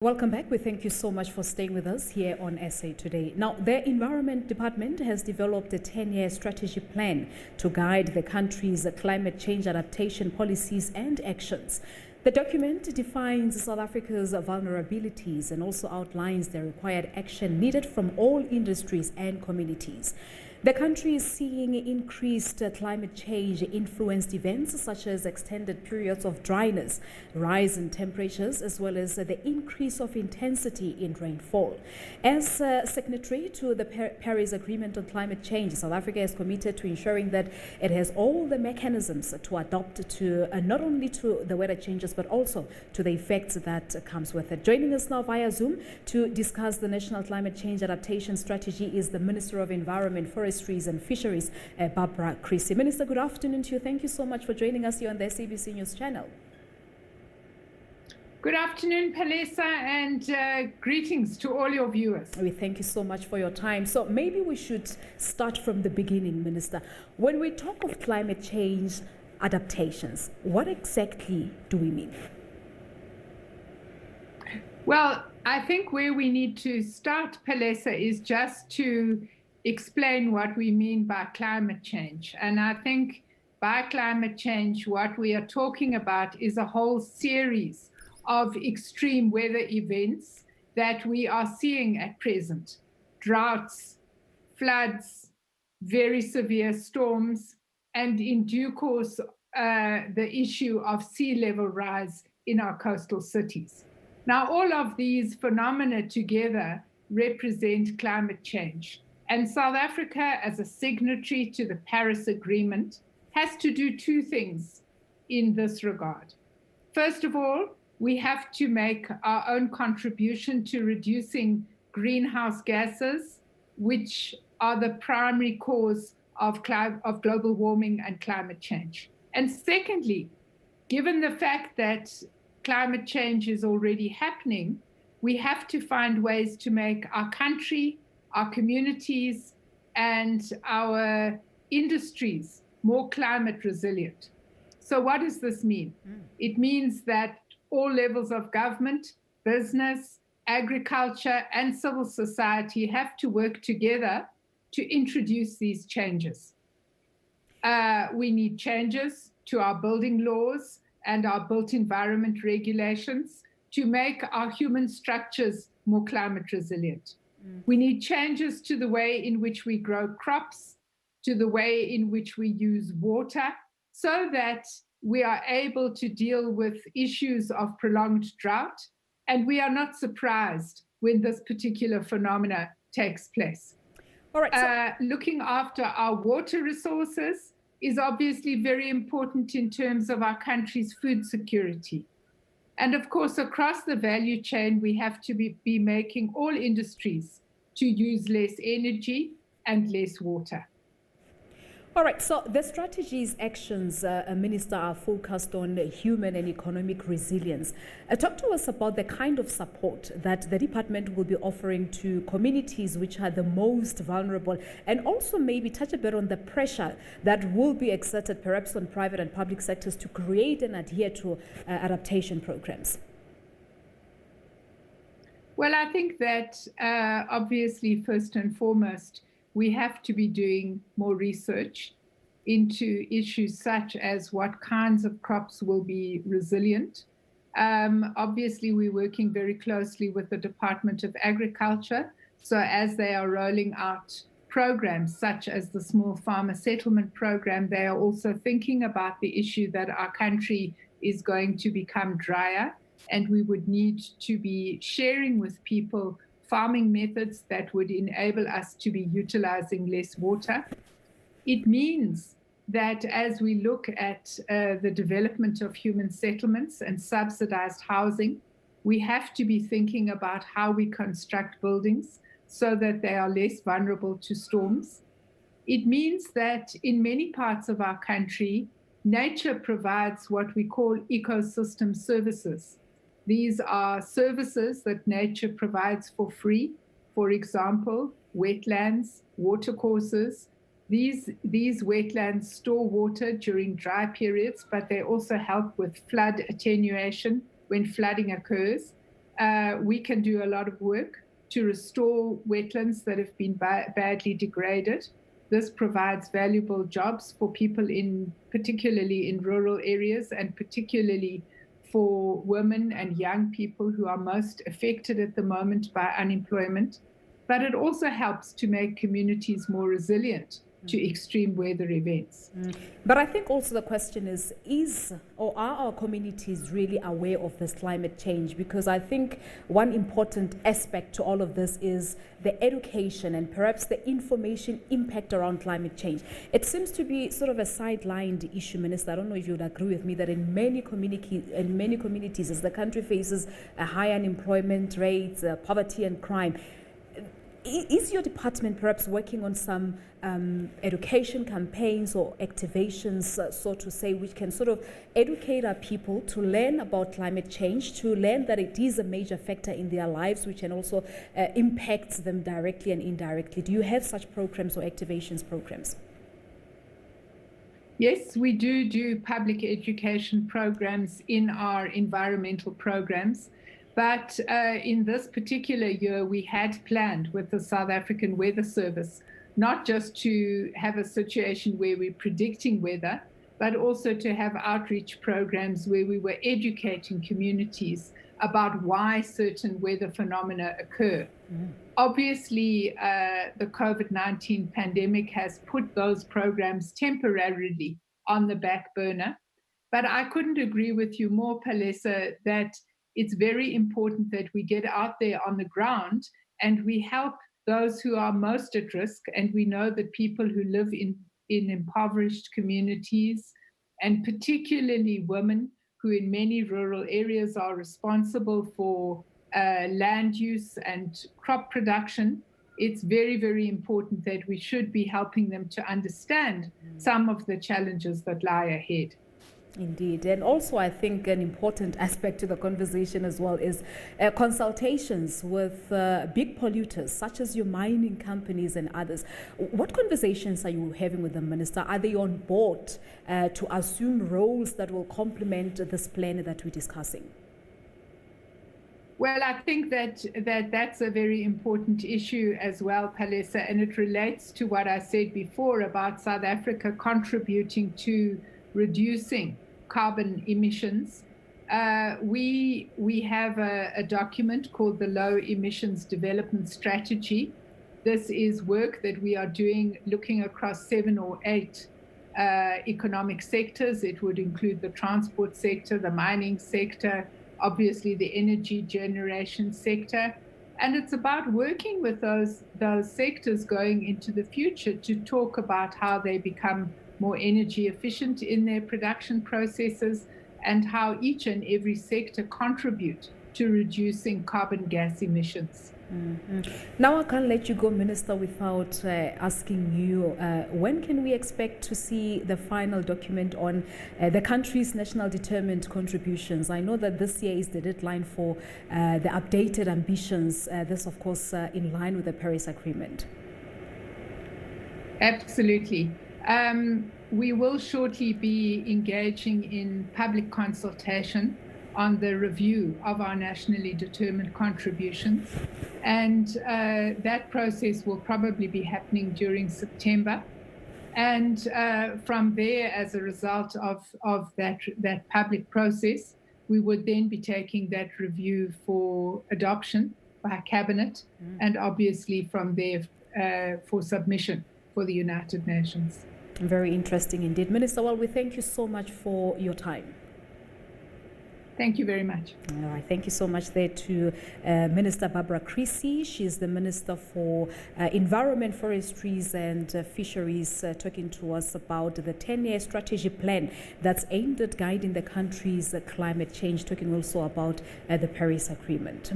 Welcome back. We thank you so much for staying with us here on SA Today. Now, the Environment Department has developed a 10-year strategy plan to guide the country's climate change adaptation policies and actions. The document defines South Africa's vulnerabilities and also outlines the required action needed from all industries and communities. The country is seeing increased climate change influenced events such as extended periods of dryness, rise in temperatures, as well as the increase of intensity in rainfall. As signatory to the Paris Agreement on Climate Change, South Africa is committed to ensuring that it has all the mechanisms to adapt to not only to the weather changes but also to the effects that comes with it. Joining us now via Zoom to discuss the National Climate Change Adaptation Strategy is the Minister of Environment, Forestries and Fisheries, Barbara Creecy. Minister, good afternoon to you. Thank you so much for joining us here on the SABC News channel. Good afternoon, Palesa, and greetings to all your viewers. We thank you so much for your time. So maybe we should start from the beginning, Minister. When we talk of climate change adaptations, what exactly do we mean? Well, I think where we need to start, Palesa, is just to explain what we mean by climate change. And I think by climate change, what we are talking about is a whole series of extreme weather events that we are seeing at present. Droughts, floods, very severe storms, and in due course, the issue of sea level rise in our coastal cities. Now, all of these phenomena together represent climate change. And South Africa, as a signatory to the Paris Agreement, has to do two things in this regard. First of all, we have to make our own contribution to reducing greenhouse gases, which are the primary cause of global warming and climate change. And secondly, given the fact that climate change is already happening, we have to find ways to make our country, our communities, and our industries more climate resilient. So what does this mean? It means that all levels of government, business, agriculture, and civil society have to work together to introduce these changes. We need changes to our building laws and our built environment regulations to make our human structures more climate resilient. We need changes to the way in which we grow crops, to the way in which we use water, so that we are able to deal with issues of prolonged drought, and we are not surprised when this particular phenomena takes place. All right. Looking after our water resources is obviously very important in terms of our country's food security. And of course, across the value chain, we have to be making all industries to use less energy and less water. All right, so the strategy's actions, Minister, are focused on human and economic resilience. Talk to us about the kind of support that the department will be offering to communities which are the most vulnerable, and also maybe touch a bit on the pressure that will be exerted perhaps on private and public sectors to create and adhere to adaptation programs. Well, I think that obviously, first and foremost, we have to be doing more research into issues such as what kinds of crops will be resilient. Obviously, we're working very closely with the Department of Agriculture. So as they are rolling out programs such as the Small Farmer Settlement Program, they are also thinking about the issue that our country is going to become drier, and we would need to be sharing with people farming methods that would enable us to be utilizing less water. It means that as we look at the development of human settlements and subsidized housing, we have to be thinking about how we construct buildings so that they are less vulnerable to storms. It means that in many parts of our country, nature provides what we call ecosystem services. These are services that nature provides for free. For example, wetlands, watercourses. These wetlands store water during dry periods, but they also help with flood attenuation when flooding occurs. we can do a lot of work to restore wetlands that have been badly degraded. This provides valuable jobs for people particularly in rural areas, and particularly for women and young people who are most affected at the moment by unemployment. But it also helps to make communities more resilient to extreme weather events. But I think also the question is or are our communities really aware of this climate change? Because I think one important aspect to all of this is the education and perhaps the information impact around climate change. It seems to be sort of a sidelined issue, Minister. I don't know if you would agree with me that in many communities, as the country faces a high unemployment rates, poverty and crime, is your department perhaps working on some education campaigns or activations, so to say, which can sort of educate our people to learn about climate change, to learn that it is a major factor in their lives, which can also impact them directly and indirectly? Do you have such programs or activations programs? Yes, we do public education programs in our environmental programs. But in this particular year, we had planned with the South African Weather Service, not just to have a situation where we're predicting weather, but also to have outreach programs where we were educating communities about why certain weather phenomena occur. Obviously, the COVID-19 pandemic has put those programs temporarily on the back burner. But I couldn't agree with you more, Palesa, that it's very important that we get out there on the ground and we help those who are most at risk. And we know that people who live in impoverished communities, and particularly women who in many rural areas are responsible for land use and crop production, it's very, very important that we should be helping them to understand some of the challenges that lie ahead. Indeed. And also I think an important aspect to the conversation as well is consultations with big polluters such as your mining companies and others. What conversations are you having with the Minister? Are they on board to assume roles that will complement this plan that we're discussing? Well, I think that's a very important issue as well, Palesa, and it relates to what I said before about South Africa contributing to reducing carbon emissions. We have a document called the Low Emissions Development Strategy. This is work that we are doing looking across 7 or 8 economic sectors. It would include the transport sector, the mining sector, obviously the energy generation sector. And it's about working with those sectors going into the future to talk about how they become more energy efficient in their production processes and how each and every sector contribute to reducing carbon gas emissions. Now I can't let you go, Minister, without asking you, when can we expect to see the final document on the country's national determined contributions? I know that this year is the deadline for the updated ambitions, this of course in line with the Paris Agreement. Absolutely. We will shortly be engaging in public consultation on the review of our nationally determined contributions. And that process will probably be happening during September. And from there, as a result of that public process, we would then be taking that review for adoption by Cabinet, and obviously from there for submission for the United Nations. Very interesting indeed. Minister, well, we thank you so much for your time. Thank you very much. All right. Thank you so much there to Minister Barbara Creecy. She's the Minister for Environment, Forestries and Fisheries, talking to us about the 10-year strategy plan that's aimed at guiding the country's climate change, talking also about the Paris Agreement.